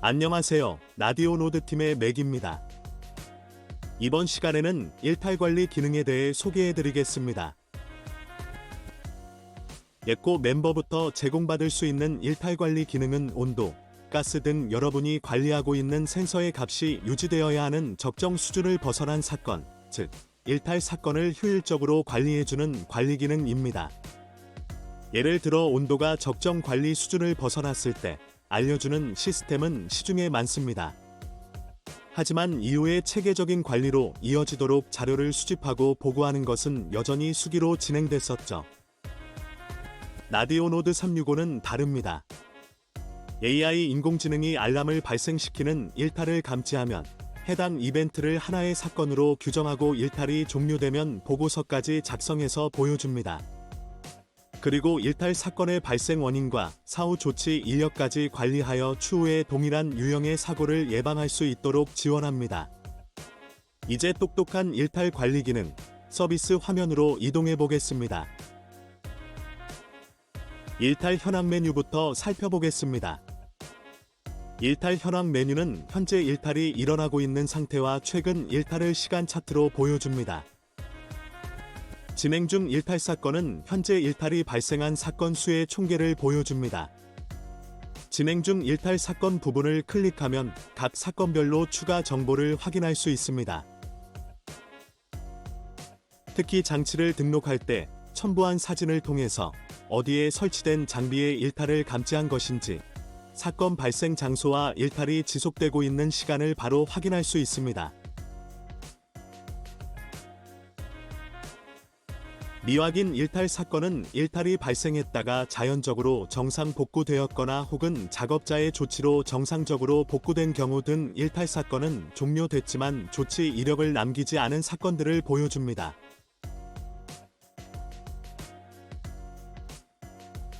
안녕하세요. 라디오 노드팀의 맥입니다. 이번 시간에는 일탈 관리 기능에 대해 소개해드리겠습니다. 예코 멤버부터 제공받을 수 있는 일탈 관리 기능은 온도, 가스 등 여러분이 관리하고 있는 센서의 값이 유지되어야 하는 적정 수준을 벗어난 사건, 즉 일탈 사건을 효율적으로 관리해주는 관리 기능입니다. 예를 들어 온도가 적정 관리 수준을 벗어났을 때 알려주는 시스템은 시중에 많습니다. 하지만 이후의 체계적인 관리로 이어지도록 자료를 수집하고 보고하는 것은 여전히 수기로 진행됐었죠. 라디오노드 365는 다릅니다. AI 인공지능이 알람을 발생시키는 일탈을 감지하면 해당 이벤트를 하나의 사건으로 규정하고 일탈이 종료되면 보고서까지 작성해서 보여줍니다. 그리고 일탈 사건의 발생 원인과 사후 조치 인력까지 관리하여 추후에 동일한 유형의 사고를 예방할 수 있도록 지원합니다. 이제 똑똑한 일탈 관리 기능, 서비스 화면으로 이동해 보겠습니다. 일탈 현황 메뉴부터 살펴보겠습니다. 일탈 현황 메뉴는 현재 일탈이 일어나고 있는 상태와 최근 일탈을 시간 차트로 보여줍니다. 진행 중 일탈 사건은 현재 일탈이 발생한 사건 수의 총계를 보여줍니다. 진행 중 일탈 사건 부분을 클릭하면 각 사건별로 추가 정보를 확인할 수 있습니다. 특히 장치를 등록할 때 첨부한 사진을 통해서 어디에 설치된 장비의 일탈을 감지한 것인지, 사건 발생 장소와 일탈이 지속되고 있는 시간을 바로 확인할 수 있습니다. 미확인 일탈 사건은 일탈이 발생했다가 자연적으로 정상 복구되었거나 혹은 작업자의 조치로 정상적으로 복구된 경우 등 일탈 사건은 종료됐지만 조치 이력을 남기지 않은 사건들을 보여줍니다.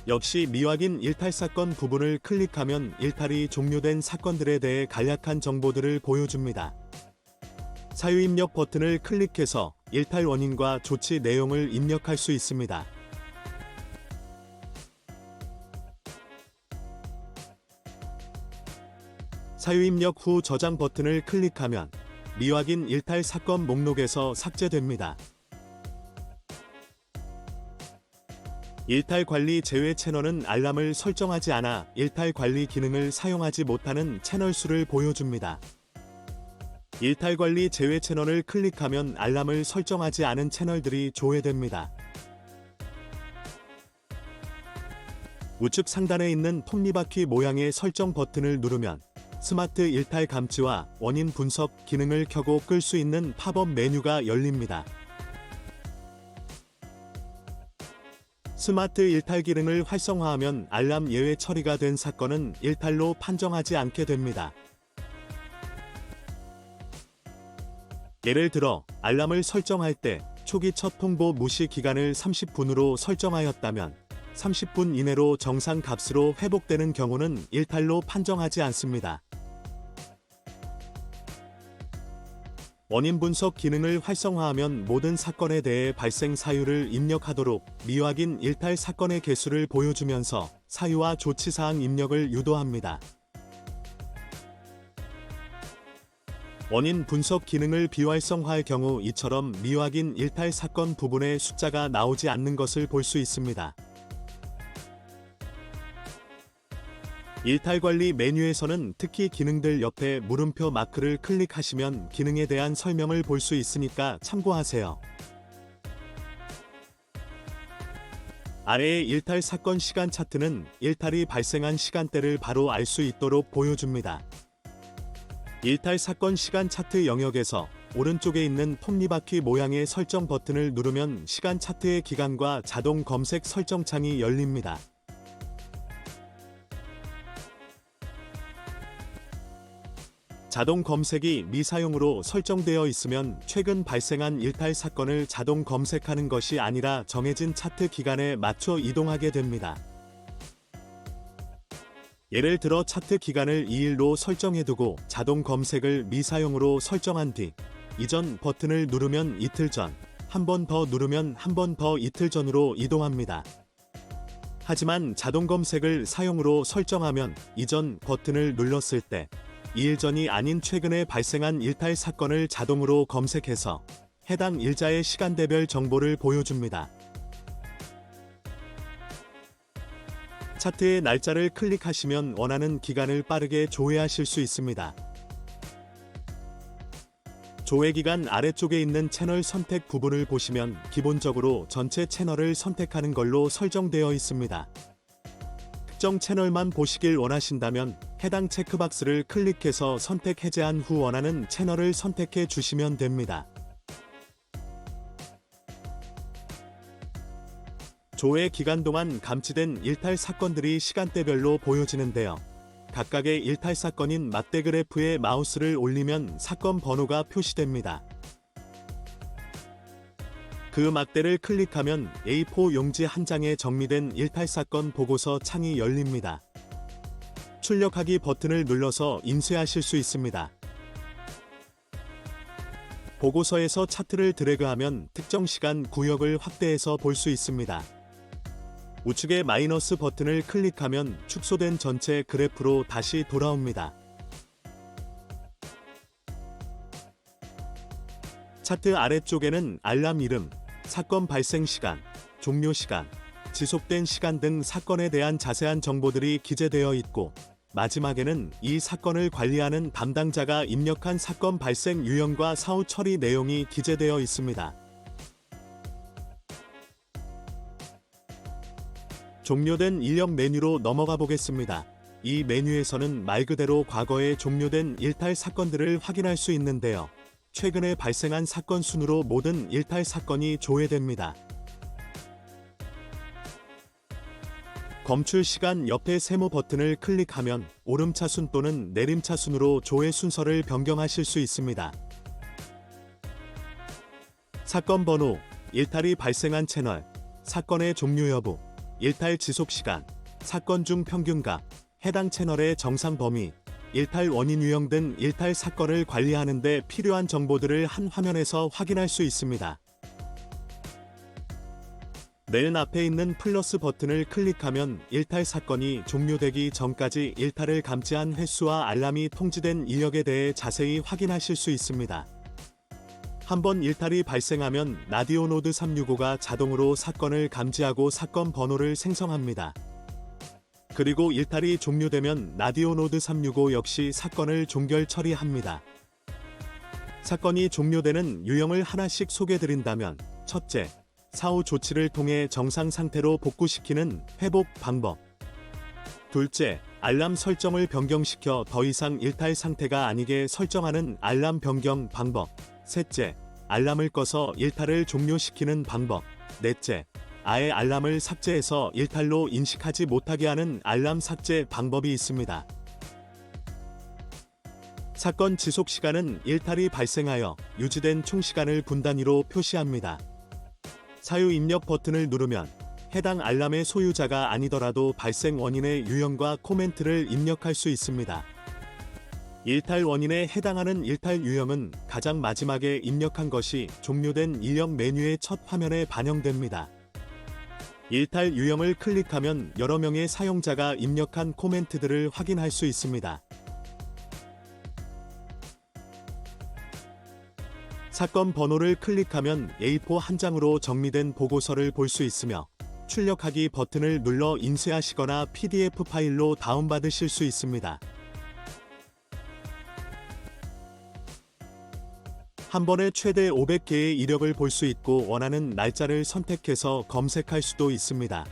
역시 미확인 일탈 사건 부분을 클릭하면 일탈이 종료된 사건들에 대해 간략한 정보들을 보여줍니다. 사유 입력 버튼을 클릭해서 일탈 원인과 조치 내용을 입력할 수 있습니다. 사유 입력 후 저장 버튼을 클릭하면 미확인 일탈 사건 목록에서 삭제됩니다. 일탈 관리 제외 채널은 알람을 설정하지 않아 일탈 관리 기능을 사용하지 못하는 채널 수를 보여줍니다. 일탈 관리 제외 채널을 클릭하면 알람을 설정하지 않은 채널들이 조회됩니다. 우측 상단에 있는 톱니바퀴 모양의 설정 버튼을 누르면 스마트 일탈 감지와 원인 분석 기능을 켜고 끌 수 있는 팝업 메뉴가 열립니다. 스마트 일탈 기능을 활성화하면 알람 예외 처리가 된 사건은 일탈로 판정하지 않게 됩니다. 예를 들어 알람을 설정할 때 초기 첫 통보 무시 기간을 30분으로 설정하였다면 30분 이내로 정상 값으로 회복되는 경우는 일탈로 판정하지 않습니다. 원인 분석 기능을 활성화하면 모든 사건에 대해 발생 사유를 입력하도록 미확인 일탈 사건의 개수를 보여주면서 사유와 조치사항 입력을 유도합니다. 원인 분석 기능을 비활성화할 경우 이처럼 미확인 일탈 사건 부분의 숫자가 나오지 않는 것을 볼 수 있습니다. 일탈 관리 메뉴에서는 특히 기능들 옆에 물음표 마크를 클릭하시면 기능에 대한 설명을 볼 수 있으니까 참고하세요. 아래의 일탈 사건 시간 차트는 일탈이 발생한 시간대를 바로 알 수 있도록 보여줍니다. 일탈 사건 시간 차트 영역에서 오른쪽에 있는 톱니바퀴 모양의 설정 버튼을 누르면 시간 차트의 기간과 자동 검색 설정창이 열립니다. 자동 검색이 미사용으로 설정되어 있으면 최근 발생한 일탈 사건을 자동 검색하는 것이 아니라 정해진 차트 기간에 맞춰 이동하게 됩니다. 예를 들어 차트 기간을 2일로 설정해두고 자동 검색을 미사용으로 설정한 뒤 이전 버튼을 누르면 이틀 전, 한 번 더 누르면 한 번 더 이틀 전으로 이동합니다. 하지만 자동 검색을 사용으로 설정하면 이전 버튼을 눌렀을 때 2일 전이 아닌 최근에 발생한 일탈 사건을 자동으로 검색해서 해당 일자의 시간대별 정보를 보여줍니다. 차트의 날짜를 클릭하시면 원하는 기간을 빠르게 조회하실 수 있습니다. 조회 기간 아래쪽에 있는 채널 선택 부분을 보시면 기본적으로 전체 채널을 선택하는 걸로 설정되어 있습니다. 특정 채널만 보시길 원하신다면 해당 체크박스를 클릭해서 선택 해제한 후 원하는 채널을 선택해 주시면 됩니다. 조회 기간 동안 감지된 일탈 사건들이 시간대별로 보여지는데요. 각각의 일탈 사건인 막대 그래프에 마우스를 올리면 사건 번호가 표시됩니다. 그 막대를 클릭하면 A4 용지 한 장에 정리된 일탈 사건 보고서 창이 열립니다. 출력하기 버튼을 눌러서 인쇄하실 수 있습니다. 보고서에서 차트를 드래그하면 특정 시간 구역을 확대해서 볼 수 있습니다. 우측의 마이너스 버튼을 클릭하면 축소된 전체 그래프로 다시 돌아옵니다. 차트 아래쪽에는 알람 이름, 사건 발생 시간, 종료 시간, 지속된 시간 등 사건에 대한 자세한 정보들이 기재되어 있고, 마지막에는 이 사건을 관리하는 담당자가 입력한 사건 발생 유형과 사후 처리 내용이 기재되어 있습니다. 종료된 인력 메뉴로 넘어가 보겠습니다. 이 메뉴에서는 말 그대로 과거에 종료된 일탈 사건들을 확인할 수 있는데요. 최근에 발생한 사건 순으로 모든 일탈 사건이 조회됩니다. 검출 시간 옆에 세모 버튼을 클릭하면 오름차순 또는 내림차순으로 조회 순서를 변경하실 수 있습니다. 사건 번호, 일탈이 발생한 채널, 사건의 종료 여부, 일탈 지속 시간, 사건 중 평균값, 해당 채널의 정상 범위, 일탈 원인 유형 등 일탈 사건을 관리하는 데 필요한 정보들을 한 화면에서 확인할 수 있습니다. 맨 앞에 있는 플러스 버튼을 클릭하면 일탈 사건이 종료되기 전까지 일탈을 감지한 횟수와 알람이 통지된 이력에 대해 자세히 확인하실 수 있습니다. 한번 일탈이 발생하면 라디오 노드 365가 자동으로 사건을 감지하고 사건 번호를 생성합니다. 그리고 일탈이 종료되면 라디오 노드 365 역시 사건을 종결 처리합니다. 사건이 종료되는 유형을 하나씩 소개드린다면, 첫째, 사후 조치를 통해 정상 상태로 복구시키는 회복 방법. 둘째, 알람 설정을 변경시켜 더 이상 일탈 상태가 아니게 설정하는 알람 변경 방법. 셋째, 알람을 꺼서 일탈을 종료시키는 방법. 넷째, 아예 알람을 삭제해서 일탈로 인식하지 못하게 하는 알람 삭제 방법이 있습니다. 사건 지속 시간은 일탈이 발생하여 유지된 총 시간을 분 단위로 표시합니다. 사유 입력 버튼을 누르면 해당 알람의 소유자가 아니더라도 발생 원인의 유형과 코멘트를 입력할 수 있습니다. 일탈 원인에 해당하는 일탈 유형은 가장 마지막에 입력한 것이 종료된 인력 메뉴의 첫 화면에 반영됩니다. 일탈 유형을 클릭하면 여러 명의 사용자가 입력한 코멘트들을 확인할 수 있습니다. 사건 번호를 클릭하면 A4 한 장으로 정리된 보고서를 볼 수 있으며, 출력하기 버튼을 눌러 인쇄하시거나 PDF 파일로 다운받으실 수 있습니다. 한 번에 최대 500개의 이력을 볼 수 있고 원하는 날짜를 선택해서 검색할 수도 있습니다.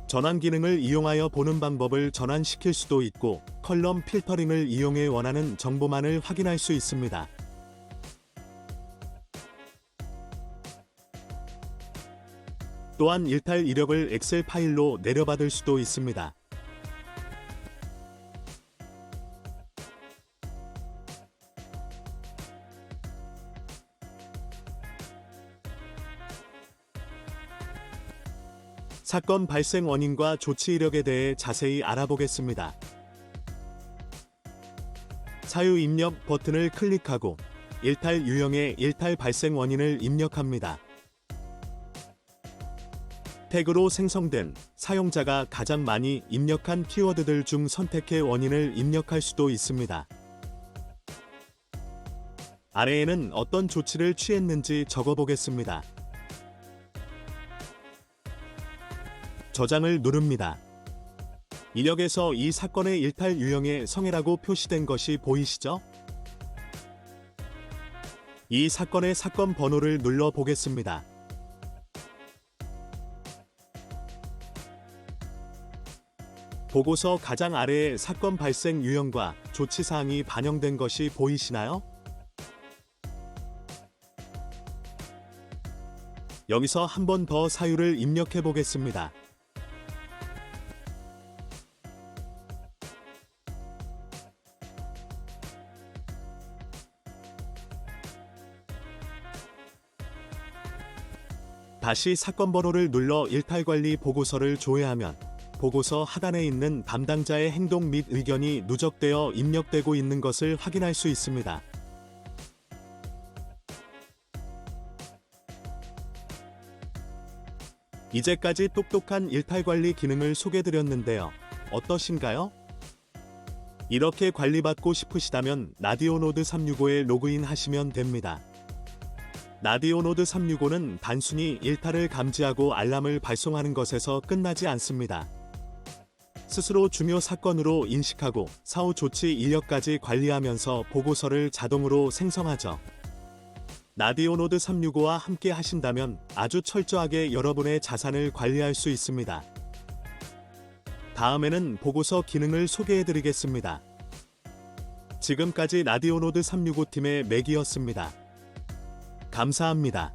전환 기능을 이용하여 보는 방법을 전환시킬 수도 있고, 컬럼 필터링을 이용해 원하는 정보만을 확인할 수 있습니다. 또한 일탈 이력을 엑셀 파일로 내려받을 수도 있습니다. 사건 발생 원인과 조치 이력에 대해 자세히 알아보겠습니다. 사유 입력 버튼을 클릭하고 일탈 유형의 일탈 발생 원인을 입력합니다. 태그로 생성된 사용자가 가장 많이 입력한 키워드들 중 선택해 원인을 입력할 수도 있습니다. 아래에는 어떤 조치를 취했는지 적어보겠습니다. 저장을 누릅니다. 이력에서 이 사건의 일탈 유형의 성애라고 표시된 것이 보이시죠? 이 사건의 사건 번호를 눌러 보겠습니다. 보고서 가장 아래에 사건 발생 유형과 조치사항이 반영된 것이 보이시나요? 여기서 한 번 더 사유를 입력해 보겠습니다. 다시 사건 번호를 눌러 일탈관리 보고서를 조회하면 보고서 하단에 있는 담당자의 행동 및 의견이 누적되어 입력되고 있는 것을 확인할 수 있습니다. 이제까지 똑똑한 일탈관리 기능을 소개드렸는데요. 어떠신가요? 이렇게 관리받고 싶으시다면 라디오노드 365에 로그인 하시면 됩니다. 라디오노드 365는 단순히 일탈을 감지하고 알람을 발송하는 것에서 끝나지 않습니다. 스스로 중요 사건으로 인식하고 사후 조치 인력까지 관리하면서 보고서를 자동으로 생성하죠. 라디오노드 365와 함께 하신다면 아주 철저하게 여러분의 자산을 관리할 수 있습니다. 다음에는 보고서 기능을 소개해드리겠습니다. 지금까지 라디오노드 365팀의 맥이었습니다. 감사합니다.